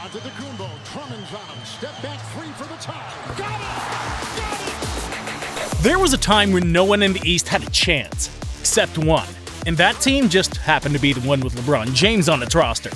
Antetokounmpo, Drummond's on him. Step back three for the tie. Got it! Got it! There was a time when no one in the East had a chance, except one. And that team just happened to be the one with LeBron James on its roster.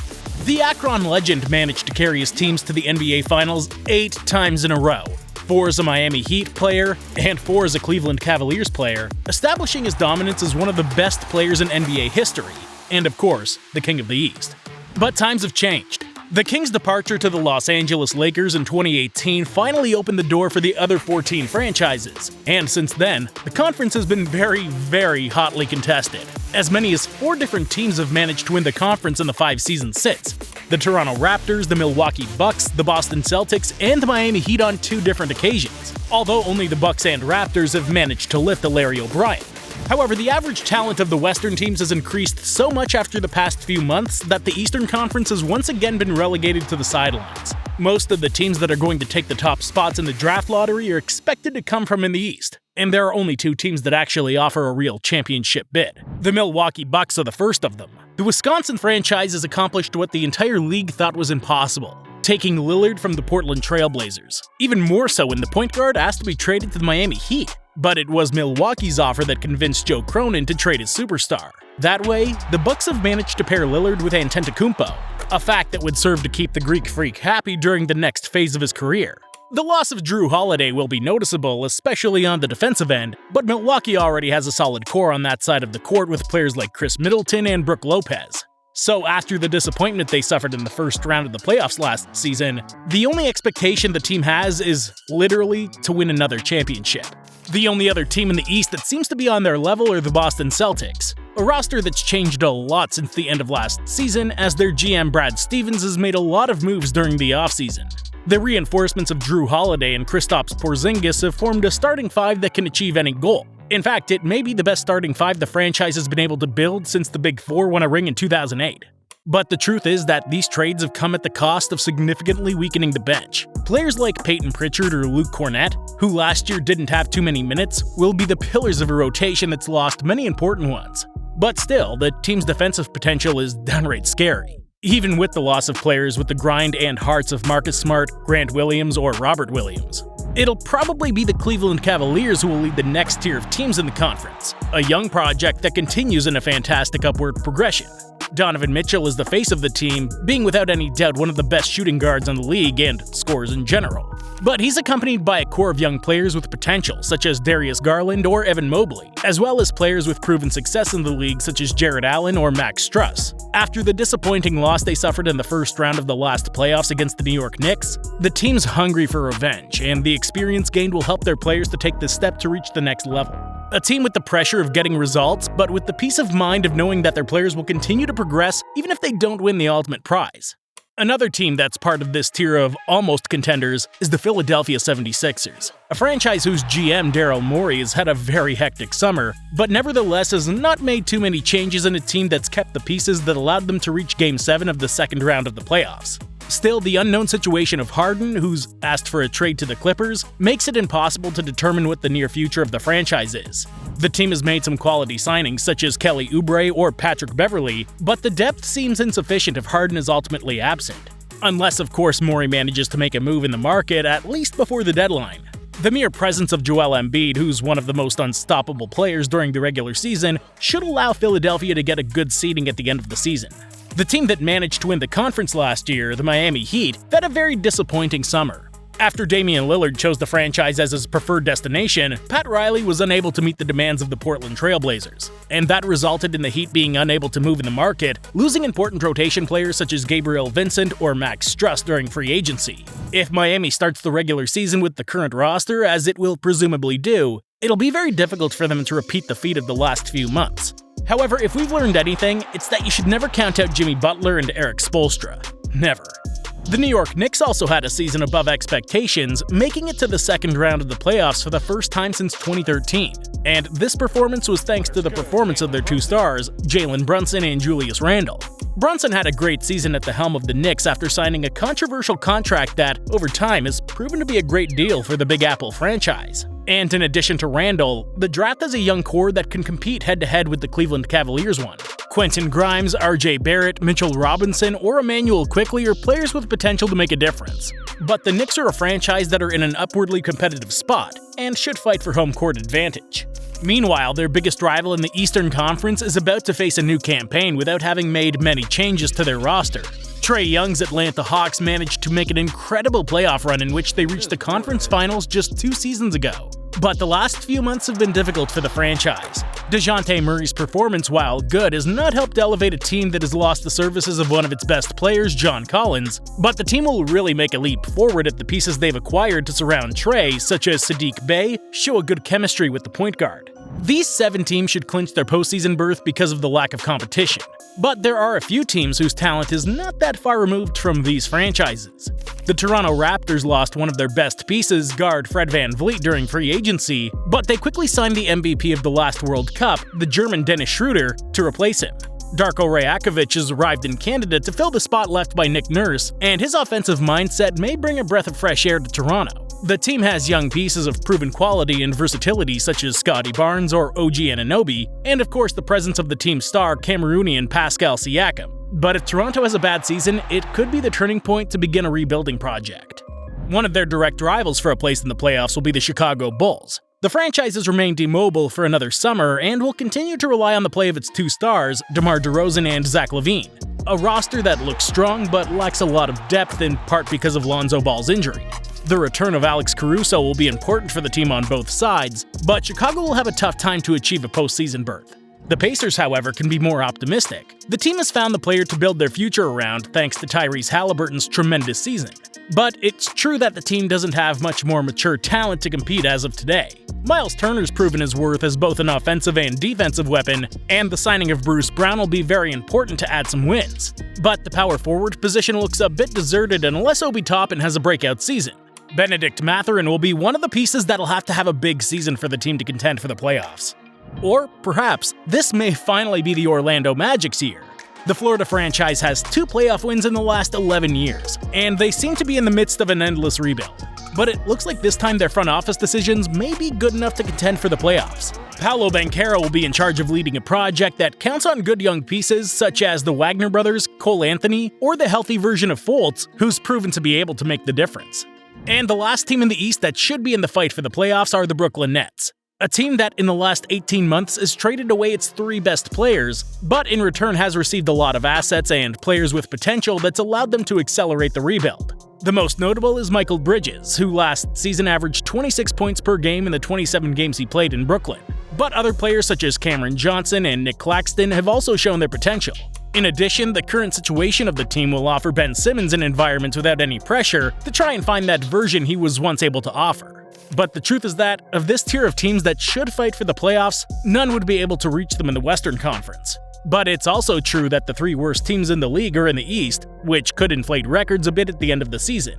The Akron legend managed to carry his teams to the NBA Finals 8 times in a row. 4 as a Miami Heat player, and 4 as a Cleveland Cavaliers player, establishing his dominance as one of the best players in NBA history, and of course, the King of the East. But times have changed. The King's departure to the Los Angeles Lakers in 2018 finally opened the door for the other 14 franchises, and since then, the conference has been very hotly contested. As many as 4 different teams have managed to win the conference in the 5 seasons since. The Toronto Raptors, the Milwaukee Bucks, the Boston Celtics, and the Miami Heat on 2 different occasions, although only the Bucks and Raptors have managed to lift a Larry O'Brien. However, the average talent of the Western teams has increased so much after the past few months that the Eastern Conference has once again been relegated to the sidelines. Most of the teams that are going to take the top spots in the draft lottery are expected to come from in the East, and there are only 2 teams that actually offer a real championship bid. The Milwaukee Bucks are the first of them. The Wisconsin franchise has accomplished what the entire league thought was impossible, taking Lillard from the Portland Trail Blazers. Even more so when the point guard asked to be traded to the Miami Heat. But it was Milwaukee's offer that convinced Joe Cronin to trade his superstar. That way, the Bucks have managed to pair Lillard with Antetokounmpo, a fact that would serve to keep the Greek Freak happy during the next phase of his career. The loss of Drew Holiday will be noticeable, especially on the defensive end, but Milwaukee already has a solid core on that side of the court with players like Chris Middleton and Brook Lopez. So after the disappointment they suffered in the first round of the playoffs last season, the only expectation the team has is literally to win another championship. The only other team in the East that seems to be on their level are the Boston Celtics, a roster that's changed a lot since the end of last season as their GM Brad Stevens has made a lot of moves during the offseason. The reinforcements of Drew Holiday and Kristaps Porzingis have formed a starting 5 that can achieve any goal. In fact, it may be the best starting 5 the franchise has been able to build since the Big Four won a ring in 2008. But the truth is that these trades have come at the cost of significantly weakening the bench. Players like Peyton Pritchard or Luke Cornett, who last year didn't have too many minutes, will be the pillars of a rotation that's lost many important ones. But still, the team's defensive potential is downright scary, even with the loss of players with the grind and hearts of Marcus Smart, Grant Williams, or Robert Williams. It'll probably be the Cleveland Cavaliers who will lead the next tier of teams in the conference, a young project that continues in a fantastic upward progression. Donovan Mitchell is the face of the team, being without any doubt one of the best shooting guards in the league and scorers in general. But he's accompanied by a core of young players with potential, such as Darius Garland or Evan Mobley, as well as players with proven success in the league such as Jarrett Allen or Max Struss. After the disappointing loss they suffered in the first round of the last playoffs against the New York Knicks, the team's hungry for revenge, and the experience gained will help their players to take the step to reach the next level. A team with the pressure of getting results, but with the peace of mind of knowing that their players will continue to progress even if they don't win the ultimate prize. Another team that's part of this tier of almost contenders is the Philadelphia 76ers, a franchise whose GM Daryl Morey has had a very hectic summer, but nevertheless has not made too many changes in a team that's kept the pieces that allowed them to reach Game 7 of the second round of the playoffs. Still, the unknown situation of Harden, who's asked for a trade to the Clippers, makes it impossible to determine what the near future of the franchise is. The team has made some quality signings such as Kelly Oubre or Patrick Beverley, but the depth seems insufficient if Harden is ultimately absent. Unless, of course, Morey manages to make a move in the market at least before the deadline. The mere presence of Joel Embiid, who's one of the most unstoppable players during the regular season, should allow Philadelphia to get a good seeding at the end of the season. The team that managed to win the conference last year, the Miami Heat, had a very disappointing summer. After Damian Lillard chose the franchise as his preferred destination, Pat Riley was unable to meet the demands of the Portland Trail Blazers, and that resulted in the Heat being unable to move in the market, losing important rotation players such as Gabriel Vincent or Max Struss during free agency. If Miami starts the regular season with the current roster, as it will presumably do, it'll be very difficult for them to repeat the feat of the last few months. However, if we've learned anything, it's that you should never count out Jimmy Butler and Eric Spoelstra. Never. The New York Knicks also had a season above expectations, making it to the second round of the playoffs for the first time since 2013. And this performance was thanks to the performance of their 2 stars, Jalen Brunson and Julius Randle. Brunson had a great season at the helm of the Knicks after signing a controversial contract that, over time, has proven to be a great deal for the Big Apple franchise. And in addition to Randall, the draft has a young core that can compete head-to-head with the Cleveland Cavaliers one. Quentin Grimes, R.J. Barrett, Mitchell Robinson, or Emmanuel Quickley are players with potential to make a difference. But the Knicks are a franchise that are in an upwardly competitive spot, and should fight for home court advantage. Meanwhile, their biggest rival in the Eastern Conference is about to face a new campaign without having made many changes to their roster. Trae Young's Atlanta Hawks managed to make an incredible playoff run in which they reached the conference finals just 2 seasons ago. But the last few months have been difficult for the franchise. DeJounte Murray's performance, while good, has not helped elevate a team that has lost the services of one of its best players, John Collins, but the team will really make a leap forward if the pieces they've acquired to surround Trae, such as Sadiq Bey, show a good chemistry with the point guard. These 7 teams should clinch their postseason berth because of the lack of competition. But there are a few teams whose talent is not that far removed from these franchises. The Toronto Raptors lost one of their best pieces, guard Fred VanVleet, during free agency, but they quickly signed the MVP of the last World Cup, the German Dennis Schroeder, to replace him. Darko Rajakovic has arrived in Canada to fill the spot left by Nick Nurse, and his offensive mindset may bring a breath of fresh air to Toronto. The team has young pieces of proven quality and versatility such as Scotty Barnes or OG Anunoby, and of course the presence of the team's star Cameroonian Pascal Siakam. But if Toronto has a bad season, it could be the turning point to begin a rebuilding project. One of their direct rivals for a place in the playoffs will be the Chicago Bulls. The franchise has remained immobile for another summer and will continue to rely on the play of its 2 stars, DeMar DeRozan and Zach LaVine. A roster that looks strong but lacks a lot of depth, in part because of Lonzo Ball's injury. The return of Alex Caruso will be important for the team on both sides, but Chicago will have a tough time to achieve a postseason berth. The Pacers, however, can be more optimistic. The team has found the player to build their future around thanks to Tyrese Halliburton's tremendous season. But it's true that the team doesn't have much more mature talent to compete as of today. Miles Turner's proven his worth as both an offensive and defensive weapon, and the signing of Bruce Brown will be very important to add some wins. But the power forward position looks a bit deserted unless Obi Toppin has a breakout season. Benedict Mathurin will be one of the pieces that'll have to have a big season for the team to contend for the playoffs. Or perhaps this may finally be the Orlando Magic's year. The Florida franchise has 2 playoff wins in the last 11 years, and they seem to be in the midst of an endless rebuild. But it looks like this time their front office decisions may be good enough to contend for the playoffs. Paolo Banchero will be in charge of leading a project that counts on good young pieces such as the Wagner brothers, Cole Anthony, or the healthy version of Fultz, who's proven to be able to make the difference. And the last team in the East that should be in the fight for the playoffs are the Brooklyn Nets. A team that in the last 18 months has traded away its 3 best players, but in return has received a lot of assets and players with potential that's allowed them to accelerate the rebuild. The most notable is Michael Bridges, who last season averaged 26 points per game in the 27 games he played in Brooklyn. But other players such as Cameron Johnson and Nick Claxton have also shown their potential. In addition, the current situation of the team will offer Ben Simmons an environment without any pressure to try and find that version he was once able to offer. But the truth is that, of this tier of teams that should fight for the playoffs, none would be able to reach them in the Western Conference. But it's also true that the 3 worst teams in the league are in the East, which could inflate records a bit at the end of the season.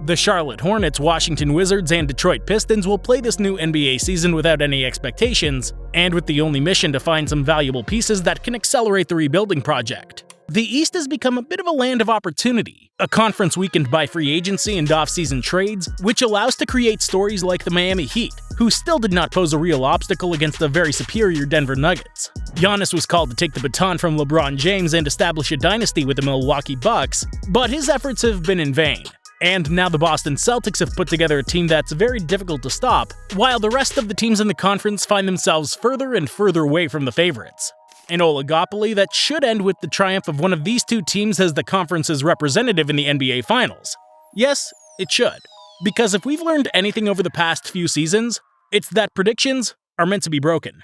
The Charlotte Hornets, Washington Wizards, and Detroit Pistons will play this new NBA season without any expectations, and with the only mission to find some valuable pieces that can accelerate the rebuilding project. The East has become a bit of a land of opportunity, a conference weakened by free agency and off-season trades, which allows to create stories like the Miami Heat, who still did not pose a real obstacle against the very superior Denver Nuggets. Giannis was called to take the baton from LeBron James and establish a dynasty with the Milwaukee Bucks, but his efforts have been in vain. And now the Boston Celtics have put together a team that's very difficult to stop, while the rest of the teams in the conference find themselves further and further away from the favorites. An oligopoly that should end with the triumph of one of these 2 teams as the conference's representative in the NBA Finals. Yes, it should. Because if we've learned anything over the past few seasons, it's that predictions are meant to be broken.